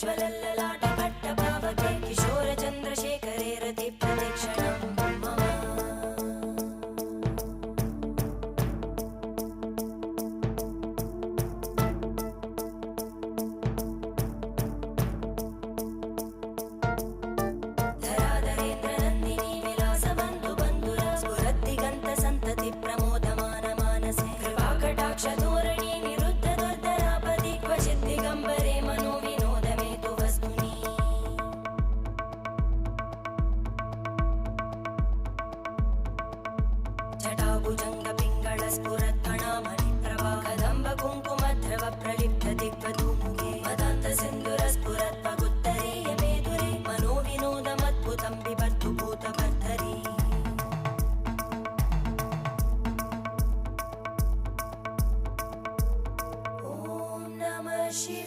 ज्वलल्ललाटपट्टपावके किशोरचन्द्रशेखरे रतिप्रतिक्षणं मम धराधरेन्द्रनन्दिनी विलासबन्धुबन्धुरा स्फुरद्दिगन्तसन्तति प्रमोदमानमानसे कृपाकटाक्षधोरणी निरुद्धदुर्धरापदि क्वचिद्दिगम्बरे मनोविनोदमेतु वस्तुनि जटाभुजङ्गपिङ्गळस्फुरत्फणामणिप्रभा कदम्बकुङ्कुमद्रव प्रलिप्तदिग्वधूमुखे मदान्तसिन्धुरस्फुरत्वगुत्तरीयमेधुरे मनोविनोदमद्भुतं बिभर्तु भूतभर्धरी ॐ नमः शिवाय।